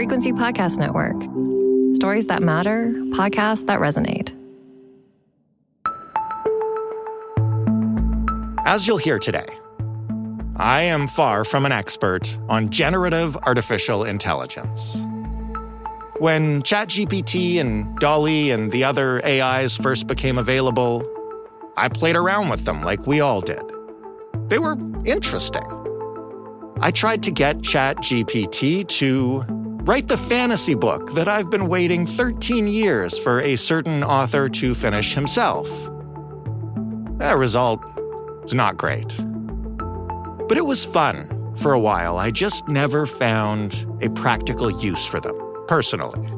Frequency Podcast Network. Stories that matter, podcasts that resonate. As you'll hear today, I am far from an expert on generative artificial intelligence. When ChatGPT and DALL-E and the other AIs first became available, I played around with them like we all did. They were interesting. I tried to get ChatGPT to write the fantasy book that I've been waiting 13 years for a certain author to finish himself. The result was not great. But it was fun for a while. I just never found a practical use for them, personally.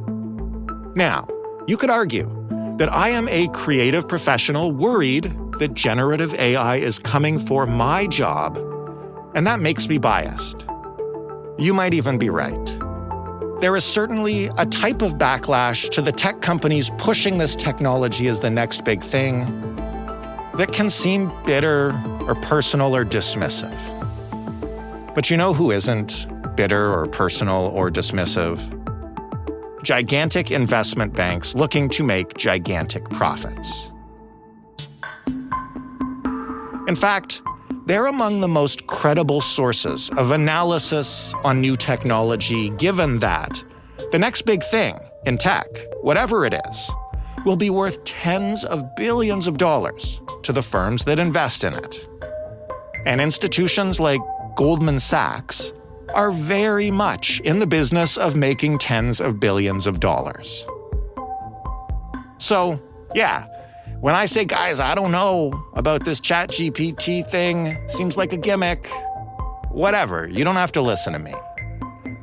Now, you could argue that I am a creative professional worried that generative AI is coming for my job, and that makes me biased. You might even be right. There is certainly a type of backlash to the tech companies pushing this technology as the next big thing that can seem bitter or personal or dismissive. But you know who isn't bitter or personal or dismissive? Gigantic investment banks looking to make gigantic profits. In fact, they're among the most credible sources of analysis on new technology, given that the next big thing in tech, whatever it is, will be worth tens of billions of dollars to the firms that invest in it. And institutions like Goldman Sachs are very much in the business of making tens of billions of dollars. So, yeah, when I say, guys, I don't know about this ChatGPT thing, seems like a gimmick, whatever, you don't have to listen to me.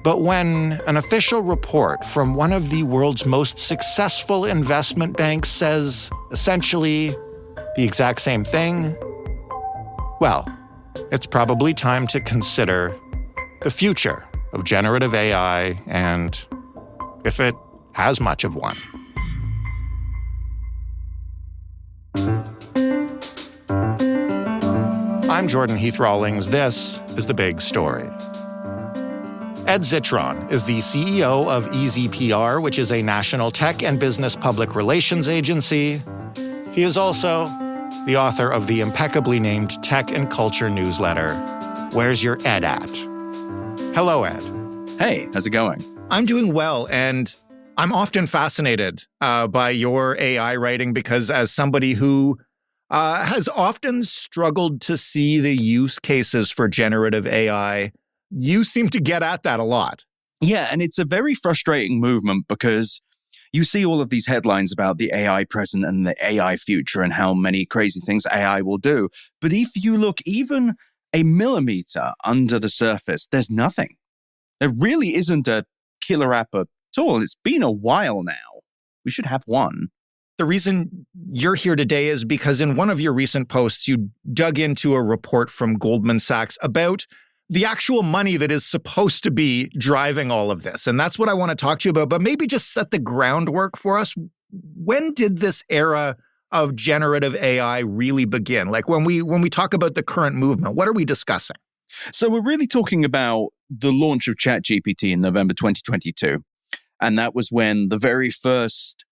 But when an official report from one of the world's most successful investment banks says essentially the exact same thing, well, it's probably time to consider the future of generative AI and if it has much of one. I'm Jordan Heath Rawlings. This is The Big Story. Ed Zitron is the CEO of EZPR, which is a national tech and business public relations agency. He is also the author of the impeccably named tech and culture newsletter, Where's Your Ed At? Hello, Ed. Hey, how's it going? I'm doing well, and I'm often fascinated by your AI writing because as somebody who has often struggled to see the use cases for generative AI, you seem to get at that a lot. Yeah, and it's a very frustrating movement because you see all of these headlines about the AI present and the AI future and how many crazy things AI will do. But if you look even a millimeter under the surface, there's nothing. There really isn't a killer app at all. It's been a while now. We should have one. The reason you're here today is because in one of your recent posts, you dug into a report from Goldman Sachs about the actual money that is supposed to be driving all of this. And that's what I want to talk to you about, but maybe just set the groundwork for us. When did this era of generative AI really begin? Like when we talk about the current movement, what are we discussing? So we're really talking about the launch of ChatGPT in November 2022. And that was when the very first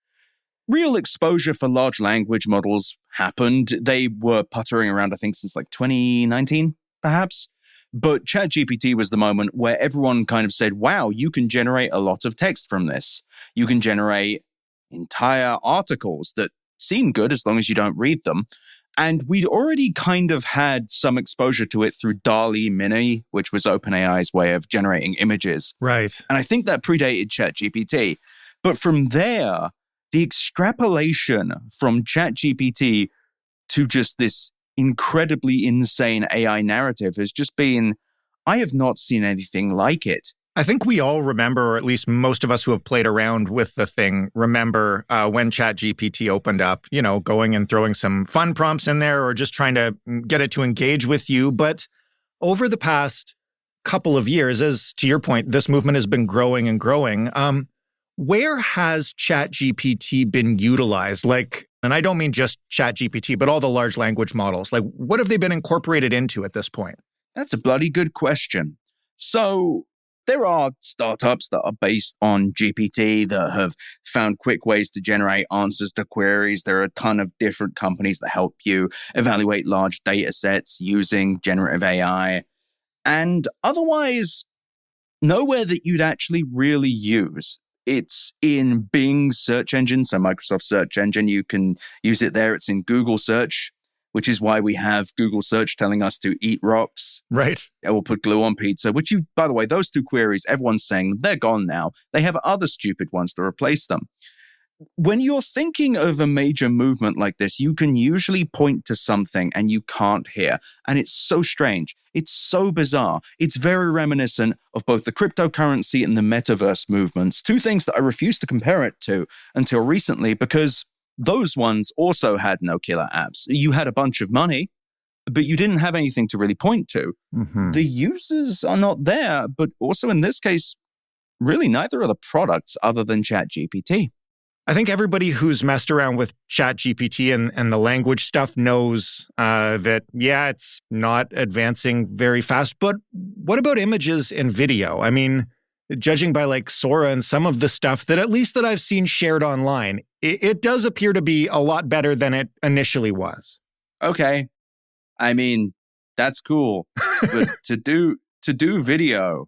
real exposure for large language models happened. They were puttering around, I think, since like 2019, perhaps. But ChatGPT was the moment where everyone kind of said, wow, you can generate a lot of text from this. You can generate entire articles that seem good as long as you don't read them. And we'd already kind of had some exposure to it through DALL-E Mini, which was OpenAI's way of generating images. Right. And I think that predated ChatGPT. But from there, the extrapolation from ChatGPT to just this incredibly insane AI narrative has just been, I have not seen anything like it. I think we all remember, or at least most of us who have played around with the thing, remember when ChatGPT opened up, going and throwing some fun prompts in there or just trying to get it to engage with you. But over the past couple of years, as to your point, this movement has been growing and growing. Where has ChatGPT been utilized? And I don't mean just ChatGPT, but all the large language models. What have they been incorporated into at this point? That's a bloody good question. So There are startups that are based on GPT that have found quick ways to generate answers to queries. There are a ton of different companies that help you evaluate large data sets using generative AI. And otherwise, nowhere that you'd actually really use. It's in Bing's search engine, so Microsoft search engine. You can use it there. It's in Google search, which is why we have Google search telling us to eat rocks. Right. Or put glue on pizza, which by the way, those two queries, everyone's saying they're gone now. They have other stupid ones to replace them. When you're thinking of a major movement like this, you can usually point to something and you can't hear. And it's so strange. It's so bizarre. It's very reminiscent of both the cryptocurrency and the metaverse movements, two things that I refused to compare it to until recently because those ones also had no killer apps. You had a bunch of money, but you didn't have anything to really point to. Mm-hmm. The users are not there, but also in this case, really neither are the products other than ChatGPT. I think everybody who's messed around with ChatGPT and the language stuff knows that, yeah, it's not advancing very fast. But what about images and video? I mean, judging by like Sora and some of the stuff that at least that I've seen shared online, it does appear to be a lot better than it initially was. Okay. I mean, that's cool. But to do video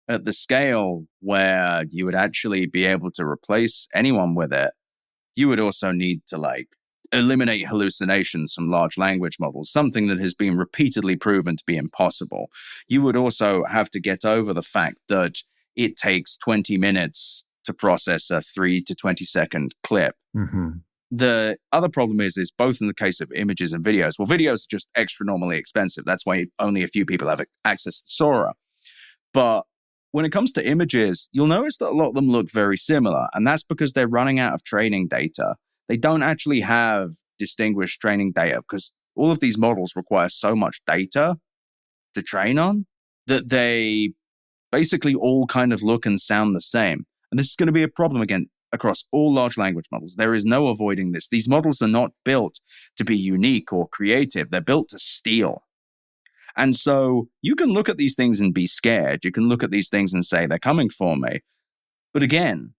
at the scale where you would actually be able to replace anyone with it, you would also need to like eliminate hallucinations from large language models, something that has been repeatedly proven to be impossible. You would also have to get over the fact that it takes 20 minutes to process a 3 to 20 second clip. Mm-hmm. The other problem is both in the case of images and videos. Well, videos are just extra-normally expensive. That's why only a few people have access to Sora. But when it comes to images, you'll notice that a lot of them look very similar, and that's because they're running out of training data. They don't actually have distinguished training data because all of these models require so much data to train on that they basically all kind of look and sound the same. And this is going to be a problem again across all large language models. There is no avoiding this. These models are not built to be unique or creative. They're built to steal. And so you can look at these things and be scared. You can look at these things and say, they're coming for me. But again,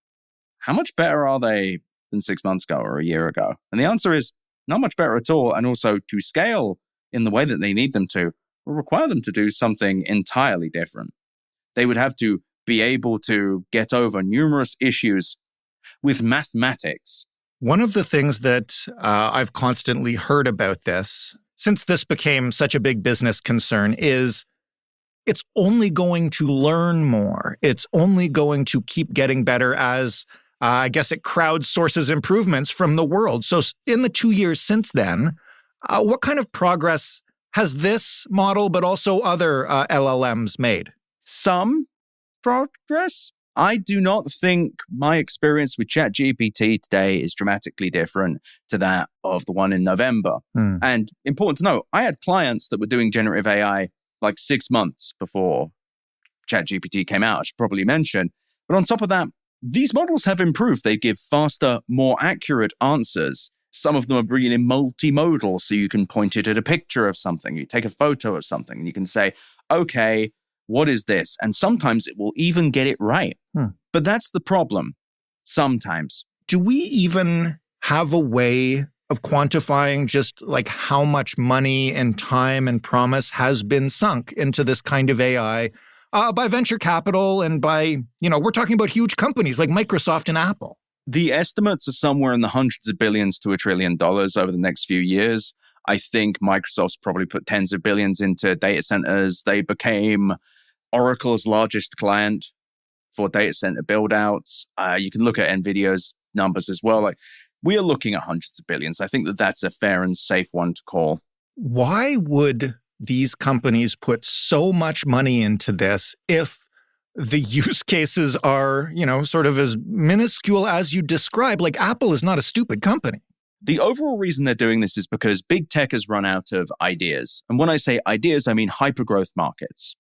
how much better are they than 6 months ago or a year ago? And the answer is not much better at all. And also to scale in the way that they need them to will require them to do something entirely different. They would have to be able to get over numerous issues with mathematics. One of the things that I've constantly heard about this, since this became such a big business concern, is it's only going to learn more. It's only going to keep getting better as, I guess, it crowdsources improvements from the world. So in the 2 years since then, what kind of progress has this model, but also other LLMs made? Some progress. I do not think my experience with ChatGPT today is dramatically different to that of the one in November. And important to note, I had clients that were doing generative AI like 6 months before ChatGPT came out, I should probably mention. But on top of that, these models have improved. They give faster, more accurate answers. Some of them are really multimodal, so you can point it at a picture of something. You take a photo of something and you can say, okay, what is this? And sometimes it will even get it right. But that's the problem. Sometimes. Do we even have a way of quantifying just like how much money and time and promise has been sunk into this kind of AI by venture capital and by, we're talking about huge companies like Microsoft and Apple? The estimates are somewhere in the hundreds of billions to $1 trillion over the next few years. I think Microsoft's probably put tens of billions into data centers. They became Oracle's largest client for data center build-outs. You can look at NVIDIA's numbers as well. Like, we are looking at hundreds of billions. I think that that's a fair and safe one to call. Why would these companies put so much money into this if the use cases are, sort of as minuscule as you describe? Like, Apple is not a stupid company. The overall reason they're doing this is because big tech has run out of ideas. And when I say ideas, I mean hypergrowth markets.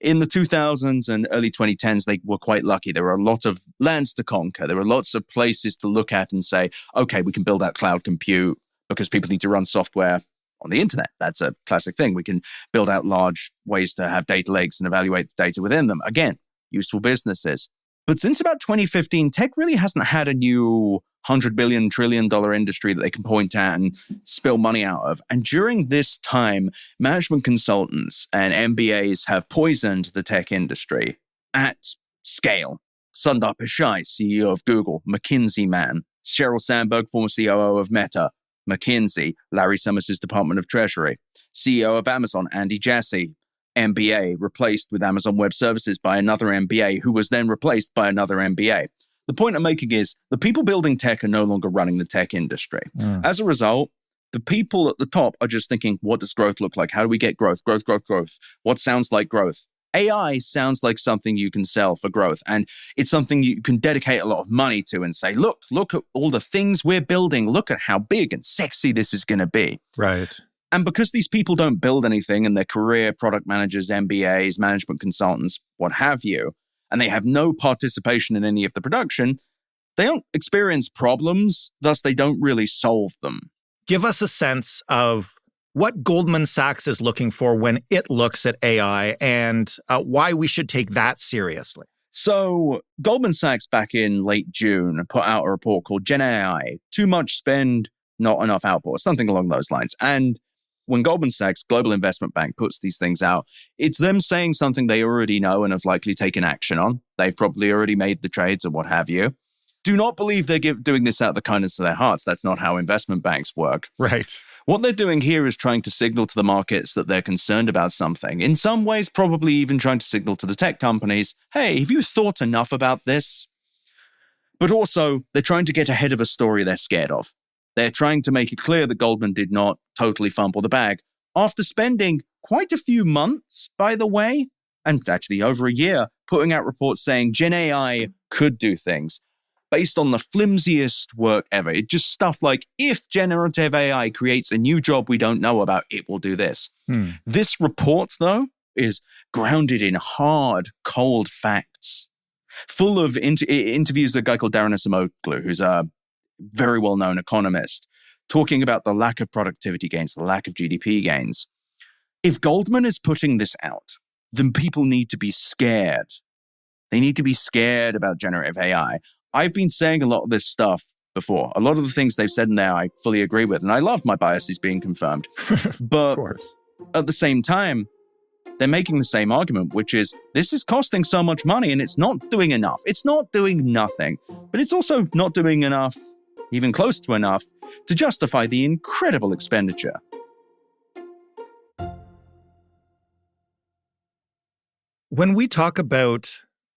In the 2000s and early 2010s, they were quite lucky. There were a lot of lands to conquer. There were lots of places to look at and say, okay, we can build out cloud compute because people need to run software on the internet. That's a classic thing. We can build out large ways to have data lakes and evaluate the data within them. Again, useful businesses. But since about 2015, tech really hasn't had a new $100 billion, trillion industry that they can point at and spill money out of. And during this time, management consultants and MBAs have poisoned the tech industry at scale. Sundar Pichai, CEO of Google, McKinsey man, Sheryl Sandberg, former COO of Meta, McKinsey, Larry Summers' Department of Treasury, CEO of Amazon, Andy Jassy, MBA, replaced with Amazon Web Services by another MBA, who was then replaced by another MBA. The point I'm making is the people building tech are no longer running the tech industry. As a result, the people at the top are just thinking, what does growth look like? How do we get growth? Growth, growth, growth. What sounds like growth? AI sounds like something you can sell for growth. And it's something you can dedicate a lot of money to and say, look at all the things we're building. Look at how big and sexy this is going to be. Right. And because these people don't build anything and they're career product managers, MBAs, management consultants, what have you, and they have no participation in any of the production, they don't experience problems, thus they don't really solve them. Give us a sense of what Goldman Sachs is looking for when it looks at AI and why we should take that seriously. So Goldman Sachs back in late June put out a report called Gen AI, Too Much Spend, Not Enough Output, something along those lines. And when Goldman Sachs, global investment bank, puts these things out, it's them saying something they already know and have likely taken action on. They've probably already made the trades or what have you. Do not believe they're doing this out of the kindness of their hearts. That's not how investment banks work. Right. What they're doing here is trying to signal to the markets that they're concerned about something. In some ways, probably even trying to signal to the tech companies, hey, have you thought enough about this? But also, they're trying to get ahead of a story they're scared of. They're trying to make it clear that Goldman did not totally fumble the bag. After spending quite a few months, by the way, and actually over a year, putting out reports saying Gen AI could do things based on the flimsiest work ever. It's just stuff like, if generative AI creates a new job we don't know about, it will do this. This report, though, is grounded in hard, cold facts, full of interviews with a guy called Darren Acemoglu, who's a very well-known economist, talking about the lack of productivity gains, the lack of GDP gains. If Goldman is putting this out, then people need to be scared. They need to be scared about generative AI. I've been saying a lot of this stuff before. A lot of the things they've said now I fully agree with, and I love my biases being confirmed. But of course, at the same time, they're making the same argument, which is this is costing so much money and it's not doing enough. It's not doing nothing, but it's also not doing enough, even close to enough, to justify the incredible expenditure. When we talk about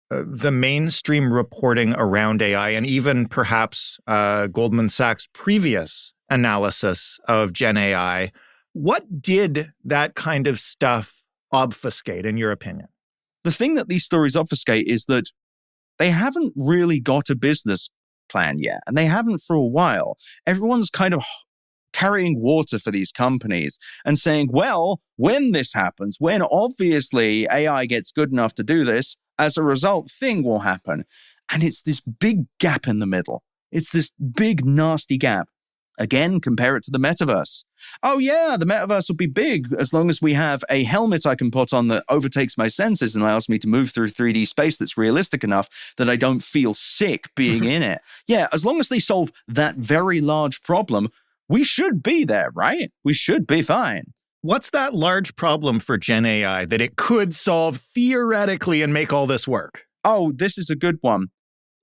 the mainstream reporting around AI and even perhaps Goldman Sachs' previous analysis of Gen AI, what did that kind of stuff obfuscate, in your opinion? The thing that these stories obfuscate is that they haven't really got a business plan yet, and they haven't for a while. Everyone's kind of carrying water for these companies and saying, well, when this happens, when obviously AI gets good enough to do this, as a result, thing will happen. And it's this big gap in the middle. It's this big, nasty gap. Again, compare it to the metaverse. Oh yeah, the metaverse will be big as long as we have a helmet I can put on that overtakes my senses and allows me to move through 3D space that's realistic enough that I don't feel sick being in it. Yeah, as long as they solve that very large problem, we should be there, right? We should be fine. What's that large problem for Gen AI that it could solve theoretically and make all this work? Oh, this is a good one.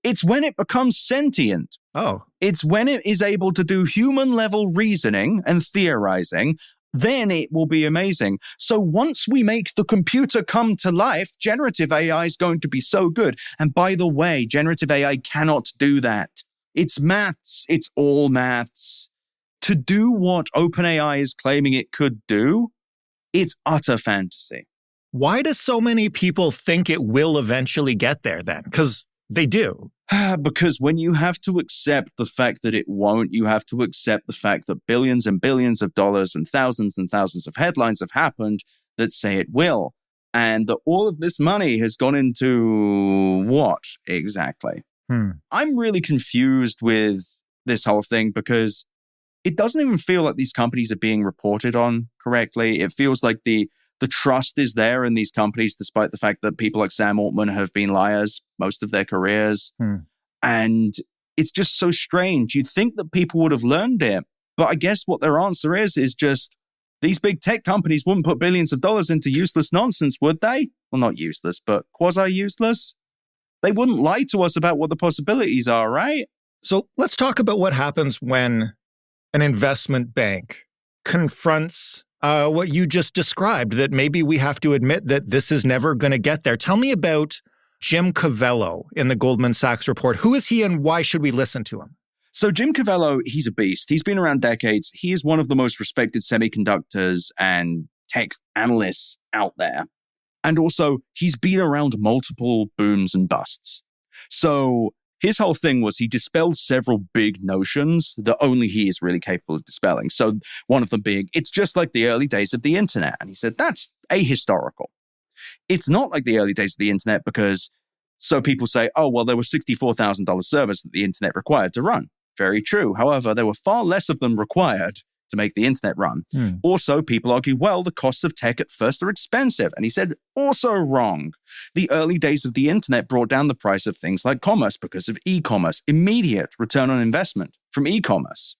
It's when it becomes sentient. Oh. It's when it is able to do human-level reasoning and theorizing, then it will be amazing. So once we make the computer come to life, generative AI is going to be so good. And by the way, generative AI cannot do that. It's maths. It's all maths. To do what OpenAI is claiming it could do, it's utter fantasy. Why do so many people think it will eventually get there then? Because they do. Because when you have to accept the fact that it won't, you have to accept the fact that billions and billions of dollars and thousands of headlines have happened that say it will. And that all of this money has gone into what exactly? I'm really confused with this whole thing because it doesn't even feel like these companies are being reported on correctly. It feels like the The trust is there in these companies, despite the fact that people like Sam Altman have been liars most of their careers. And it's just so strange. You'd think that people would have learned it. But I guess what their answer is just these big tech companies wouldn't put billions of dollars into useless nonsense, would they? Well, not useless, but quasi-useless. They wouldn't lie to us about what the possibilities are, right? So let's talk about what happens when an investment bank confronts what you just described, that maybe we have to admit that this is never going to get there. Tell me about Jim Cavello in the Goldman Sachs report. Who is he and why should we listen to him? So Jim Cavello, he's a beast. He's been around decades. He is one of the most respected semiconductors and tech analysts out there. And also, he's been around multiple booms and busts. So his whole thing was he dispelled several big notions that only he is really capable of dispelling. So one of them being, it's just like the early days of the internet. And he said, that's ahistorical. It's not like the early days of the internet because so people say, oh, well, there were $64,000 servers that the internet required to run. Very true. However, there were far less of them required to make the internet run. Also, people argue, well, the costs of tech at first are expensive. And he said, also wrong. The early days of the internet brought down the price of things like commerce because of e-commerce, immediate return on investment from e-commerce.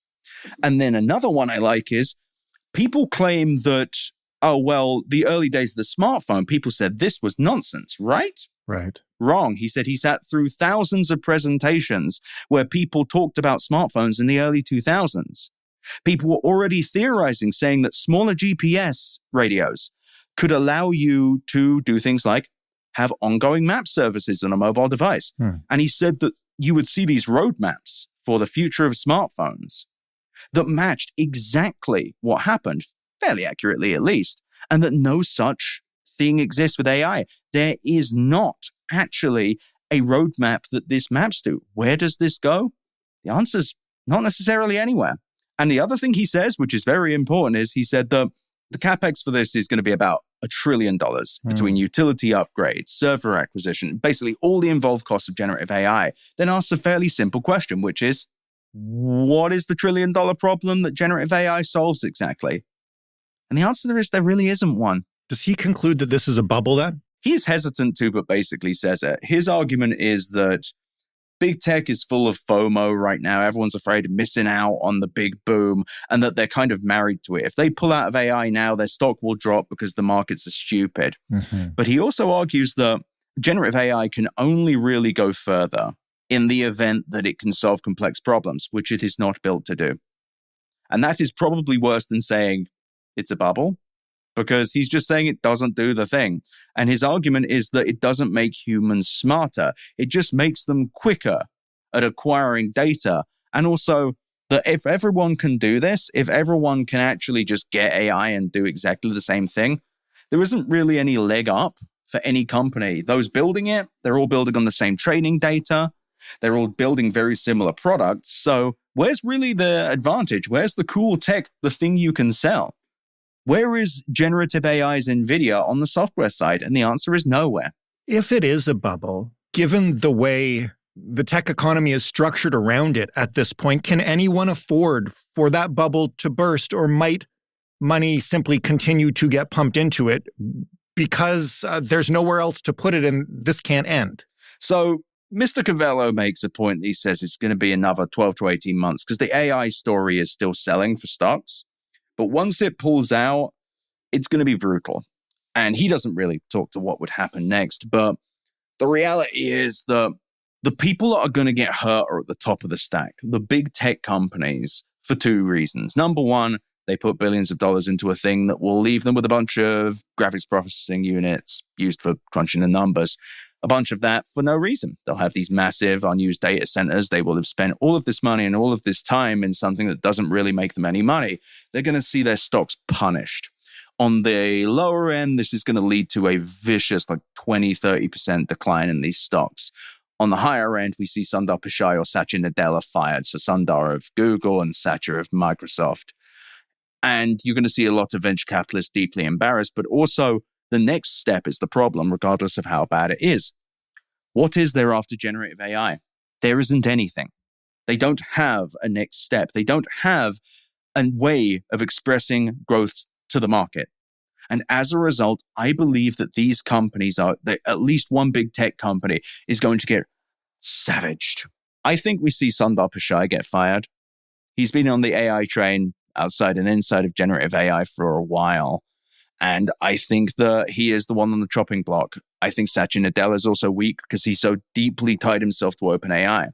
And then another one I like is people claim that, oh, well, the early days of the smartphone, people said this was nonsense, right? Right. Wrong. He said he sat through thousands of presentations where people talked about smartphones in the early 2000s. People were already theorizing, saying that smaller GPS radios could allow you to do things like have ongoing map services on a mobile device. And he said that you would see these roadmaps for the future of smartphones that matched exactly what happened, fairly accurately at least, and that no such thing exists with AI. There is not actually a roadmap that this maps to. Where does this go? The answer's not necessarily anywhere. And the other thing he says, which is very important, is he said that the capex for this is going to be about $1 trillion between utility upgrades, server acquisition, basically all the involved costs of generative AI. Then asks a fairly simple question, which is, what is the $1 trillion problem that generative AI solves exactly? And the answer is there really isn't one. Does he conclude that this is a bubble then? He's hesitant to, but basically says it. His argument is that big tech is full of FOMO right now. Everyone's afraid of missing out on the big boom and that they're kind of married to it. If they pull out of AI now, their stock will drop because the markets are stupid. But he also argues that generative AI can only really go further in the event that it can solve complex problems, which it is not built to do. And that is probably worse than saying it's a bubble, because he's just saying it doesn't do the thing. And his argument is that it doesn't make humans smarter. It just makes them quicker at acquiring data. And also that if everyone can do this, if everyone can actually just get AI and do exactly the same thing, there isn't really any leg up for any company. Those building it, they're all building on the same training data. They're all building very similar products. So where's really the advantage? Where's the cool tech, the thing you can sell? Where is generative AI's NVIDIA on the software side? And the answer is nowhere. If it is a bubble, given the way the tech economy is structured around it at this point, can anyone afford for that bubble to burst, or might money simply continue to get pumped into it because there's nowhere else to put it and this can't end? So Mr. Cavello makes a point. He says it's going to be another 12 to 18 months because the AI story is still selling for stocks. But once it pulls out, it's going to be brutal. And he doesn't really talk to what would happen next. But the reality is that the people that are going to get hurt are at the top of the stack, the big tech companies, for two reasons. Number one, they put billions of dollars into a thing that will leave them with a bunch of graphics processing units used for crunching the numbers. A bunch of that for no reason. They'll have these massive unused data centers. They will have spent all of this money and all of this time in something that doesn't really make them any money. They're going to see their stocks punished. On the lower end, this is going to lead to a vicious, like 20, 30% decline in these stocks. On the higher end, we see Sundar Pichai or Satya Nadella fired. So Sundar of Google and Satya of Microsoft. And you're going to see a lot of venture capitalists deeply embarrassed, but also the next step is the problem, regardless of how bad it is. What is there after generative AI? There isn't anything. They don't have a next step. They don't have a way of expressing growth to the market. And as a result, I believe that these companies that at least one big tech company is going to get savaged. I think we see Sundar Pichai get fired. He's been on the AI train outside and inside of generative AI for a while. And I think that he is the one on the chopping block. I think Satya Nadella is also weak because he so deeply tied himself to OpenAI.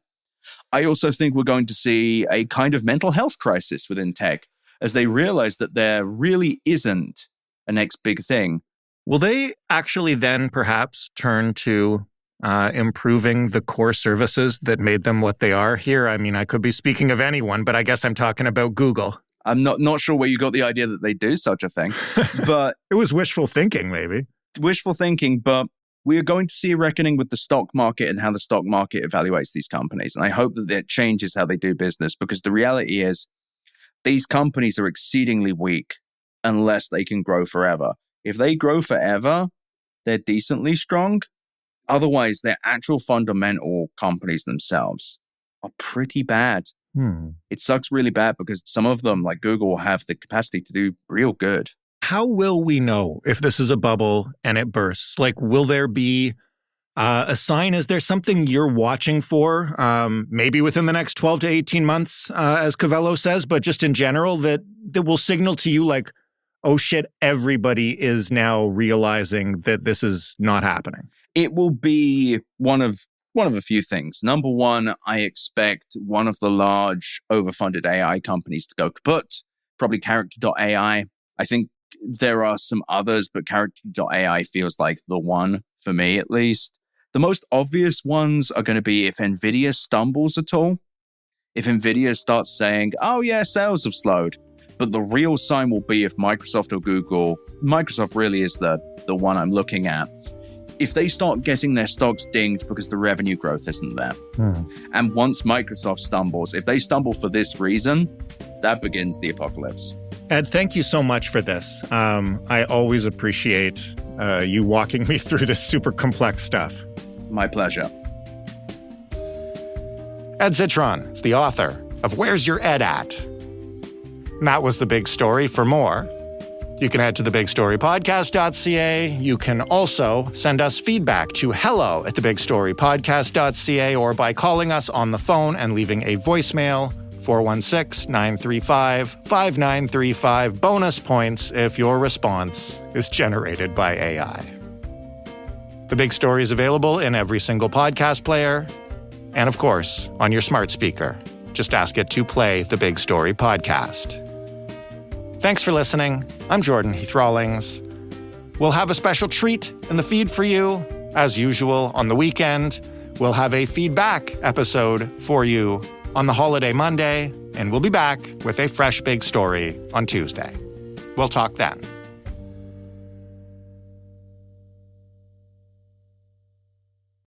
I also think we're going to see a kind of mental health crisis within tech as they realize that there really isn't a next big thing. Will they actually then perhaps turn to improving the core services that made them what they are here? I mean, I could be speaking of anyone, but I guess I'm talking about Google. I'm not sure where you got the idea that they do such a thing, but it was wishful thinking, maybe. Wishful thinking, but we are going to see a reckoning with the stock market and how the stock market evaluates these companies. And I hope that it changes how they do business, because the reality is these companies are exceedingly weak unless they can grow forever. If they grow forever, they're decently strong. Otherwise, their actual fundamental companies themselves are pretty bad. It sucks really bad because some of them, like Google, will have the capacity to do real good. How will we know if this is a bubble and it bursts? Like, will there be a sign? Is there something you're watching for, maybe within the next 12 to 18 months, as Cavello says, but just in general, that will signal to you like, oh shit, everybody is now realizing that this is not happening? It will be one of a few things. Number one, I expect one of the large overfunded AI companies to go kaput, probably Character.ai. I think there are some others, but Character.ai feels like the one for me, at least. The most obvious ones are going to be if NVIDIA stumbles at all. If NVIDIA starts saying, oh yeah, sales have slowed. But the real sign will be if Microsoft or Google, Microsoft really is the one I'm looking at. If they start getting their stocks dinged because the revenue growth isn't there. And once Microsoft stumbles, if they stumble for this reason, that begins the apocalypse. Ed, thank you so much for this. I always appreciate you walking me through this super complex stuff. My pleasure. Ed Zitron is the author of Where's Your Ed At? And that was The Big Story. For more, you can head to thebigstorypodcast.ca. You can also send us feedback to hello@thebigstorypodcast.ca or by calling us on the phone and leaving a voicemail, 416-935-5935. Bonus points if your response is generated by AI. The Big Story is available in every single podcast player and, of course, on your smart speaker. Just ask it to play The Big Story Podcast. Thanks for listening. I'm Jordan Heath Rawlings. We'll have a special treat in the feed for you. As usual, on the weekend, we'll have a feedback episode for you on the holiday Monday, and we'll be back with a fresh big story on Tuesday. We'll talk then.